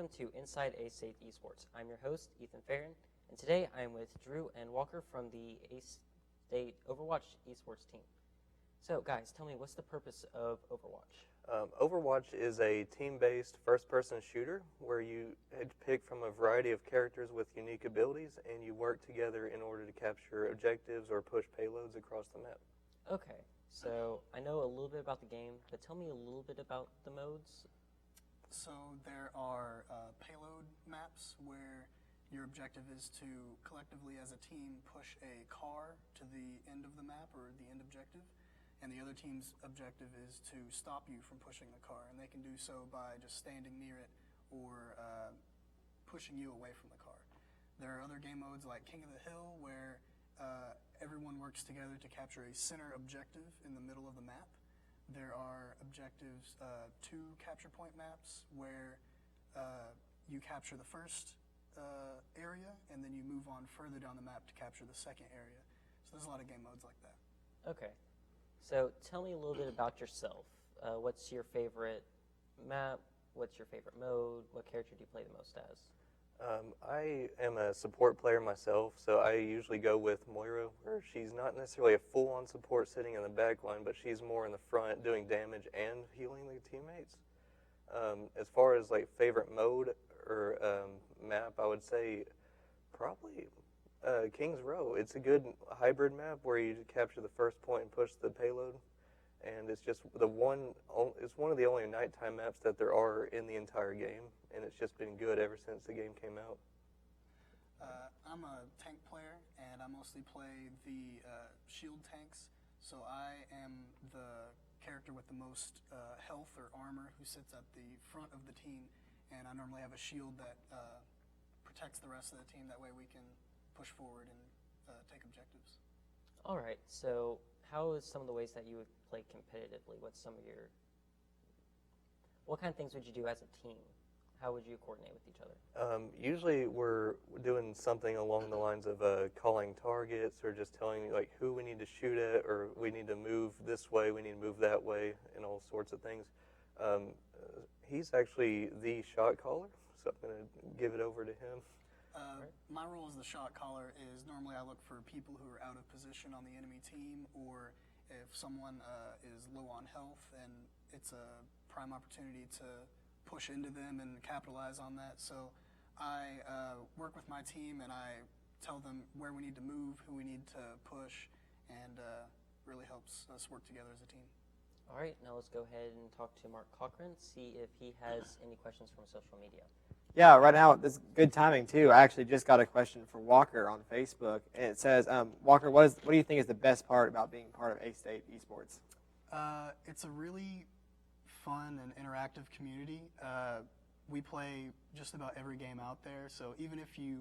welcome to Inside A-State Esports. I'm your host, Ethan Farron, and today I'm with Drew and Walker from the A-State Overwatch Esports team. So, guys, tell me, what's the purpose of Overwatch? Overwatch is a team-based first-person shooter where you pick from a variety of characters with unique abilities, and you work together in order to capture objectives or push payloads across the map. Okay, so I know a little bit about the game, but tell me a little bit about the modes. So there are payload maps where your objective is to collectively as a team push a car to the end of the map or the end objective, and the other team's objective is to stop you from pushing the car, and they can do so by just standing near it or pushing you away from the car. There are other game modes like King of the Hill where everyone works together to capture a center objective in the middle of the map. There are objectives, 2 capture point maps where you capture the first area and then you move on further down the map to capture the second area. So there's a lot of game modes like that. Okay, so tell me a little bit about yourself. What's your favorite map? What's your favorite mode? What character do you play the most as? I am a support player myself, so I usually go with Moira, where she's not necessarily a full-on support sitting in the back line, but she's more in the front doing damage and healing the teammates. As far as like favorite mode or map, I would say probably King's Row. It's a good hybrid map where you capture the first point and push the payload, and it's just it's one of the only nighttime maps that there are in the entire game, and it's just been good ever since the game came out. I'm a tank player, and I mostly play the shield tanks, so I am the character with the most health or armor who sits at the front of the team, and I normally have a shield that protects the rest of the team. That way we can push forward and take objectives. All right, so how is some of the ways that you would play competitively? What kind of things would you do as a team? How would you coordinate with each other? Usually we're doing something along the lines of calling targets or just telling like who we need to shoot at, or we need to move this way, we need to move that way, and all sorts of things. He's actually the shot caller, so I'm going to give it over to him. My role as the shot caller is normally I look for people who are out of position on the enemy team, or if someone is low on health, and it's a prime opportunity to push into them and capitalize on that. So I work with my team and I tell them where we need to move, who we need to push, and really helps us work together as a team. All right, now let's go ahead and talk to Mark Cochran, see if he has any questions from social media. Yeah, right now, this is good timing, too. I actually just got a question for Walker on Facebook, and it says, Walker, what do you think is the best part about being part of A-State Esports? It's a really fun and interactive community. We play just about every game out there, so even if you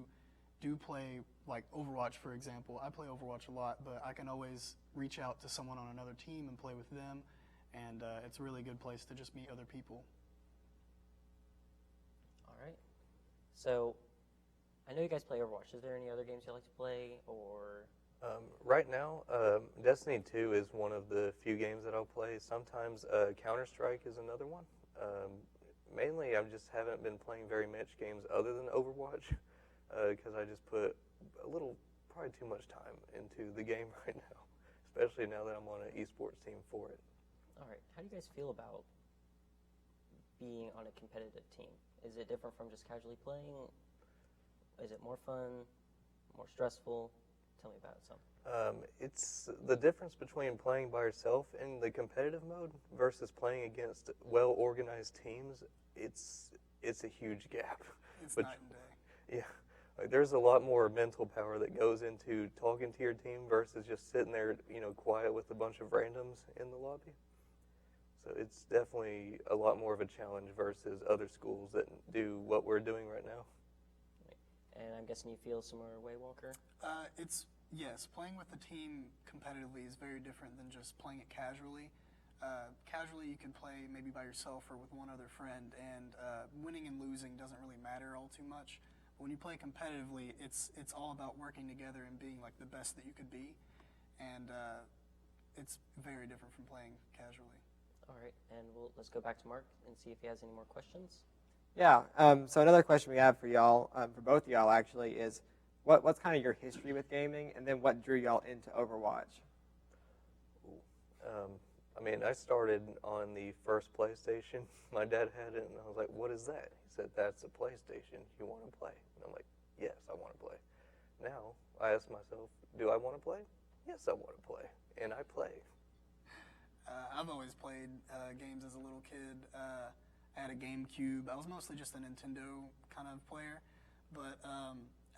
do play, like Overwatch, for example, I play Overwatch a lot, but I can always reach out to someone on another team and play with them, and it's a really good place to just meet other people. All right. So, I know you guys play Overwatch. Is there any other games you like to play, or? Right now, Destiny 2 is one of the few games that I'll play. Sometimes Counter-Strike is another one. Mainly, I just haven't been playing very much games other than Overwatch because I just put probably too much time into the game right now, especially now that I'm on an esports team for it. All right. How do you guys feel about being on a competitive team? Is it different from just casually playing? Is it more fun, more stressful? Tell me about it some. It's the difference between playing by yourself in the competitive mode versus playing against well-organized teams. It's a huge gap. It's night and day. Yeah, like there's a lot more mental power that goes into talking to your team versus just sitting there, quiet with a bunch of randoms in the lobby. So it's definitely a lot more of a challenge versus other schools that do what we're doing right now. And I'm guessing you feel a similar way, Walker? Yes, playing with the team competitively is very different than just playing it casually. Casually, you can play maybe by yourself or with one other friend, and winning and losing doesn't really matter all too much. But when you play competitively, it's all about working together and being like the best that you could be, and it's very different from playing casually. All right, and let's go back to Mark and see if he has any more questions. Yeah. So another question we have for y'all, for both of y'all actually, is what's kind of your history with gaming, and then what drew y'all into Overwatch? I mean, I started on the first PlayStation. My dad had it, and I was like, "What is that?" He said, "That's a PlayStation. You want to play?" And I'm like, "Yes, I want to play." Now I ask myself, "Do I want to play?" Yes, I want to play, and I play. I've always played games as a little kid. I had a GameCube. I was mostly just a Nintendo kind of player, but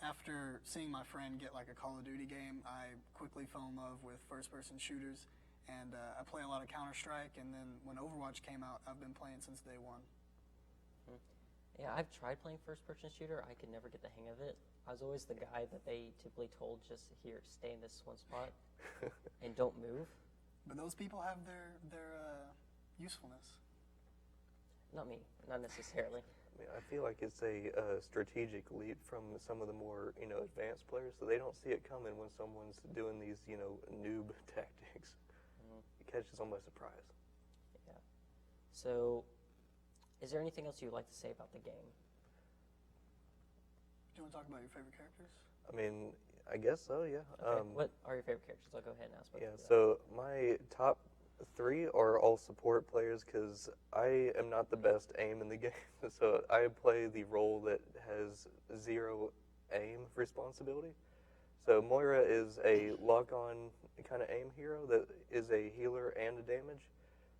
after seeing my friend get like a Call of Duty game, I quickly fell in love with first-person shooters, and I play a lot of Counter-Strike. And then when Overwatch came out, I've been playing since day one. Yeah, I've tried playing first-person shooter. I could never get the hang of it. I was always the guy that they typically told just here, stay in this one spot and don't move. But those people have their usefulness. Not me, not necessarily. I mean, I feel like it's a strategic leap from some of the more advanced players, so they don't see it coming when someone's doing these noob tactics. It catches them by surprise. Yeah. So, is there anything else you'd like to say about the game? Do you want to talk about your favorite characters? I mean, I guess so, yeah. Okay. What are your favorite characters? I'll go ahead and ask. Yeah, so my top 3 are all support players because I am not the best aim in the game. So I play the role that has 0 aim responsibility. So Moira is a lock-on kind of aim hero that is a healer and a damage.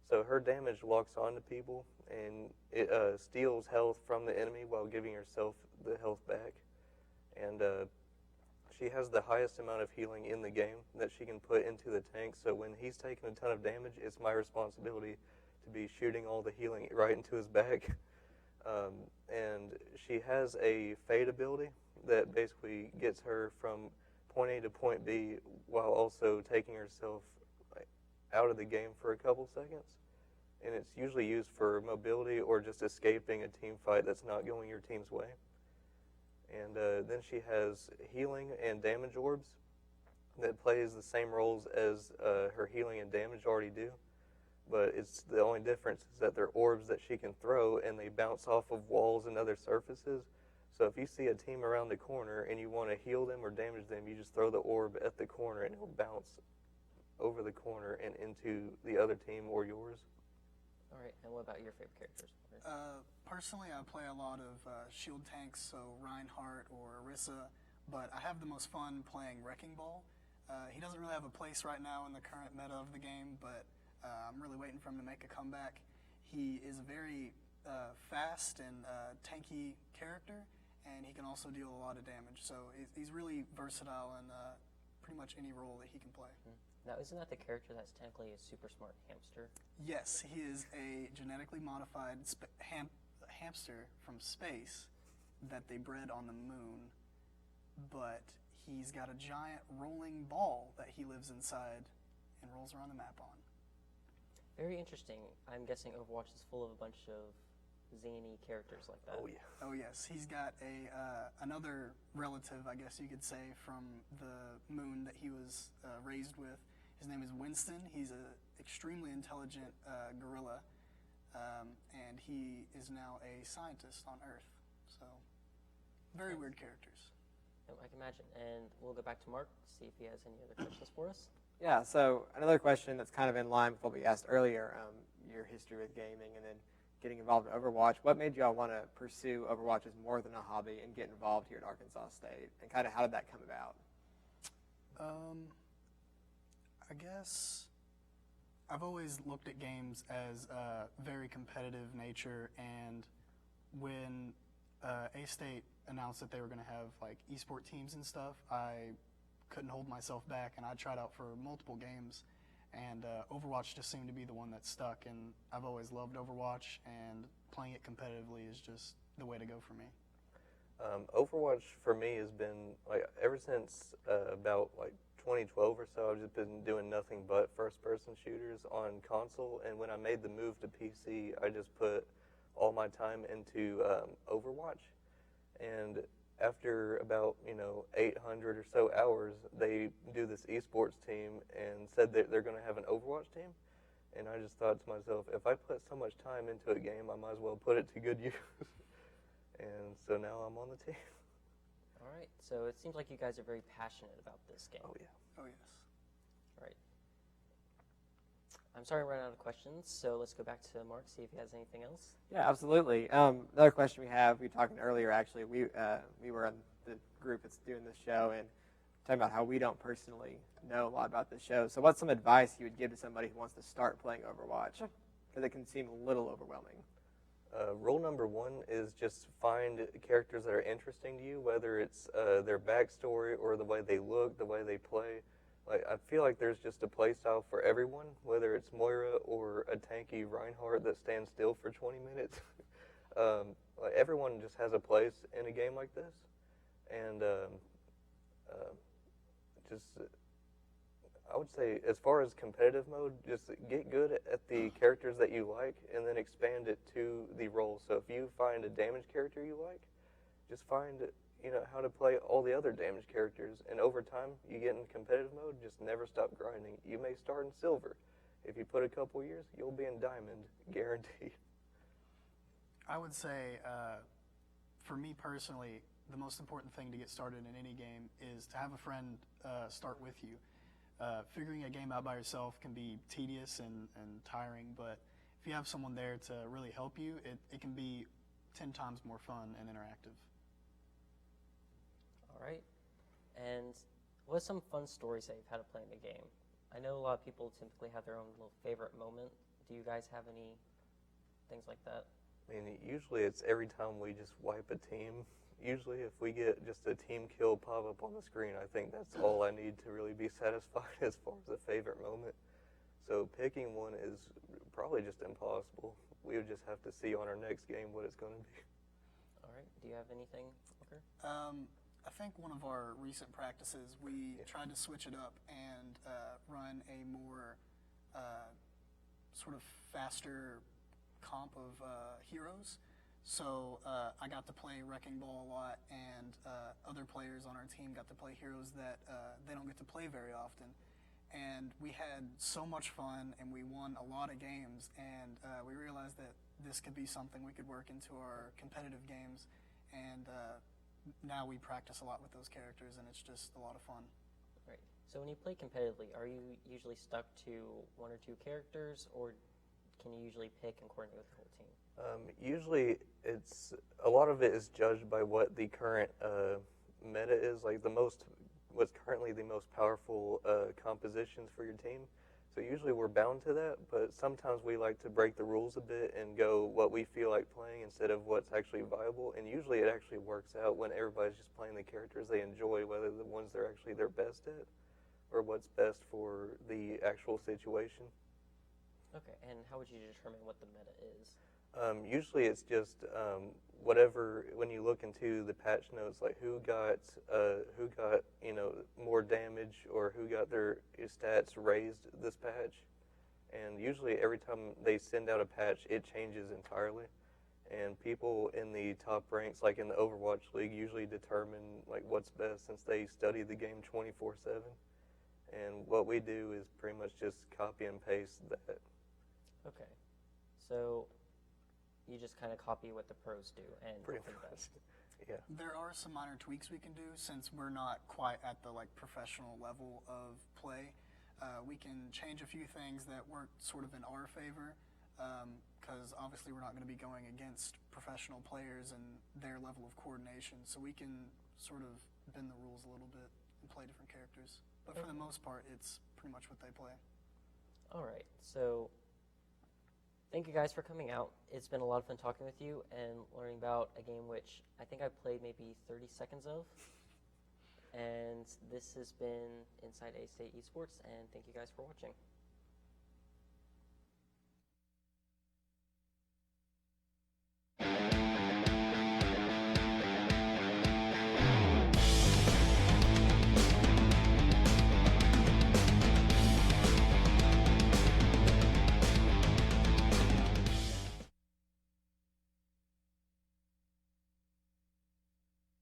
So her damage locks onto people and it steals health from the enemy while giving herself the health back. And she has the highest amount of healing in the game that she can put into the tank. So when he's taking a ton of damage, it's my responsibility to be shooting all the healing right into his back. And she has a fade ability that basically gets her from point A to point B while also taking herself out of the game for a couple seconds. And it's usually used for mobility or just escaping a team fight that's not going your team's way. And then she has healing and damage orbs that plays the same roles as her healing and damage already do. But it's the only difference is that they're orbs that she can throw and they bounce off of walls and other surfaces. So if you see a team around the corner and you want to heal them or damage them, you just throw the orb at the corner and it'll bounce over the corner and into the other team or yours. All right, and what about your favorite characters? Personally, I play a lot of shield tanks, so Reinhardt or Orisa, but I have the most fun playing Wrecking Ball. He doesn't really have a place right now in the current meta of the game, but I'm really waiting for him to make a comeback. He is a very fast and tanky character, and he can also deal a lot of damage. So he's really versatile in pretty much any role that he can play. Now, isn't that the character that's technically a super smart hamster? Yes, he is a genetically modified hamster from space that they bred on the moon, but he's got a giant rolling ball that he lives inside and rolls around the map on. Very interesting. I'm guessing Overwatch is full of a bunch of zany characters like that. Oh, yeah. Oh, yes. He's got another relative, I guess you could say, from the moon that he was raised with. His name is Winston. He's an extremely intelligent gorilla, and he is now a scientist on Earth. So, very weird characters. I can imagine. And we'll go back to Mark, see if he has any other questions for us. Yeah, so another question that's kind of in line with what we asked earlier, your history with gaming and then getting involved in Overwatch. What made y'all want to pursue Overwatch as more than a hobby and get involved here at Arkansas State? And kind of how did that come about? I guess I've always looked at games as a very competitive nature, and when A-State announced that they were going to have like esports teams and stuff, I couldn't hold myself back, and I tried out for multiple games, and Overwatch just seemed to be the one that stuck, and I've always loved Overwatch, and playing it competitively is just the way to go for me. Overwatch for me has been like ever since about like 2012 or so. I've just been doing nothing but first-person shooters on console, and when I made the move to PC, I just put all my time into Overwatch. And after about 800 or so hours, they do this esports team and said that they're going to have an Overwatch team. And I just thought to myself, if I put so much time into a game, I might as well put it to good use. and so now I'm on the team. All right. So it seems like you guys are very passionate about this game. Oh, yeah. Oh, yes. Right. I'm sorry I ran out of questions, so let's go back to Mark, see if he has anything else. Yeah, absolutely. Another question we have, we were talking earlier, actually, we were in the group that's doing this show and talking about how we don't personally know a lot about this show. So what's some advice you would give to somebody who wants to start playing Overwatch? Because it can seem a little overwhelming. Rule number one is just find characters that are interesting to you, whether it's their backstory or the way they look, the way they play. Like, I feel like there's just a play style for everyone, whether it's Moira or a tanky Reinhardt that stands still for 20 minutes. Like, everyone just has a place in a game like this, and I would say, as far as competitive mode, just get good at the characters that you like, and then expand it to the role. So if you find a damage character you like, just find how to play all the other damage characters, and over time you get in competitive mode. Just never stop grinding. You may start in silver. If you put a couple years, you'll be in diamond, guaranteed. I would say, for me personally, the most important thing to get started in any game is to have a friend start with you. Figuring a game out by yourself can be tedious and tiring, but if you have someone there to really help you, it can be 10 times more fun and interactive. All right. And what are some fun stories that you've had to play in the game? I know a lot of people typically have their own little favorite moment. Do you guys have any things like that? I mean, usually it's every time we just wipe a team. Usually if we get just a team kill pop up on the screen, I think that's all I need to really be satisfied as far as a favorite moment. So picking one is probably just impossible. We would just have to see on our next game what it's going to be. All right. Do you have anything, Walker? I think one of our recent practices, we tried to switch it up and run a more sort of faster comp of heroes. So I got to play Wrecking Ball a lot, and other players on our team got to play heroes that they don't get to play very often. And we had so much fun, and we won a lot of games, and we realized that this could be something we could work into our competitive games, and now we practice a lot with those characters, and it's just a lot of fun. Right. So when you play competitively, are you usually stuck to one or two characters, or can you usually pick and coordinate with the whole team? Usually it's a lot of it is judged by what the current meta is, like what's currently the most powerful compositions for your team. So usually we're bound to that, but sometimes we like to break the rules a bit and go what we feel like playing instead of what's actually viable. And usually it actually works out when everybody's just playing the characters they enjoy, whether the ones they're actually their best at or what's best for the actual situation. Okay, and how would you determine what the meta is? Usually it's just whatever, when you look into the patch notes, like who got more damage or who got their stats raised this patch. And usually every time they send out a patch, it changes entirely. And people in the top ranks, like in the Overwatch League, usually determine like what's best since they study the game 24/7. And what we do is pretty much just copy and paste that. Okay, so you just kind of copy what the pros do and Pretty hope for the best. Yeah. There are some minor tweaks we can do since we're not quite at the professional level of play. We can change a few things that work sort of in our favor, because obviously we're not going to be going against professional players and their level of coordination. So we can sort of bend the rules a little bit and play different characters. But for the most part, it's pretty much what they play. All right, so thank you guys for coming out. It's been a lot of fun talking with you and learning about a game which I think I played maybe 30 seconds of. And this has been Inside A-State Esports, and thank you guys for watching.